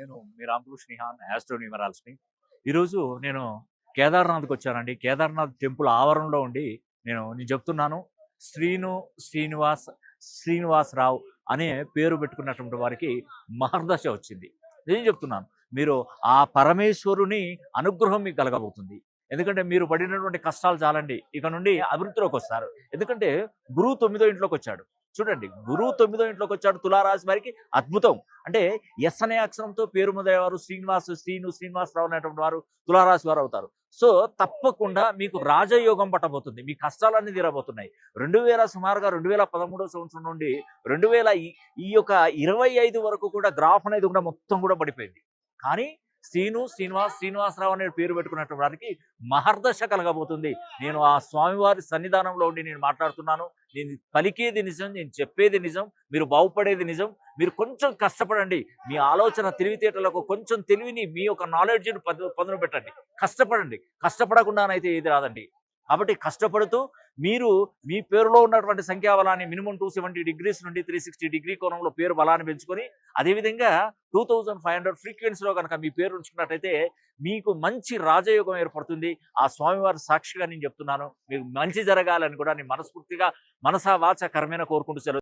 నేను మీ రామకృష్ణ నిహాన్ యాస్ట్రో న్యూమరాల్స్‌ని. ఈరోజు నేను కేదార్‌నాథ్‌కి వచ్చానండి. కేదార్‌నాథ్ టెంపుల్ ఆవరణలో ఉండి నేను చెప్తున్నాను. శ్రీను శ్రీనివాస్, శ్రీనివాసరావు అనే పేరు పెట్టుకున్నటువంటి వారికి మహర్దశ వచ్చింది. నేను చెప్తున్నాను. మీరు ఆ పరమేశ్వరుని అనుగ్రహం మీకు కలగబోతుంది. ఎందుకంటే మీరు పడినటువంటి కష్టాలు చాలండి. ఇక నుండి అభివృద్ధిలోకొస్తారు. ఎందుకంటే గురువు 9దో ఇంట్లోకొచ్చాడు. చూడండి, గురువు 9దో ఇంట్లోకొచ్చాడు తులారాశి వారికి అద్భుతం. అంటే ఎస్ అనే అక్షరంతో పేరు మొదలయ్యేవారు శ్రీనివాసరావు అనేటువంటి వారు తులారాశి వారు అవుతారు. సో తప్పకుండా మీకు రాజయోగం పట్టబోతుంది. మీ కష్టాలన్నీ తీరబోతున్నాయి. సుమారుగా 2013 సంవత్సరం నుండి 2000 ఈ యొక్క 25 వరకు కూడా గ్రాఫ్ అనేది కూడా మొత్తం కూడా పడిపోయింది. కానీ శ్రీనివాసరావు అనే పేరు పెట్టుకున్నటువంటి వారికి మహర్దశ కలగబోతుంది. నేను ఆ స్వామివారి సన్నిధానంలో ఉండి నేను మాట్లాడుతున్నాను. నేను పలికేది నిజం, నేను చెప్పేది నిజం, మీరు బాగుపడేది నిజం. మీరు కొంచెం కష్టపడండి. మీ ఆలోచన తెలివితేటలకు కొంచెం తెలివిని, మీ యొక్క నాలెడ్జ్‌ని పదును పెట్టండి. కష్టపడండి. కష్టపడకుండానైతే ఏది రాదండి. కాబట్టి కష్టపడుతూ మీరు మీ పేరులో ఉన్నటువంటి సంఖ్యాబలాన్ని మినిమం 270 డిగ్రీస్ నుండి 360 డిగ్రీ కోణంలో పేరు బలాన్ని పెంచుకొని, అదేవిధంగా 2500 ఫ్రీక్వెన్సీలో కనుక మీ పేరు ఉంచుకున్నట్టయితే మీకు మంచి రాజయోగం ఏర్పడుతుంది. ఆ స్వామివారి సాక్షిగా నేను చెప్తున్నాను. మీకు మంచి జరగాలని కూడా నేను మనస్ఫూర్తిగా మనసా వాచ కర్మేన కోరుకుంటూ సెలవు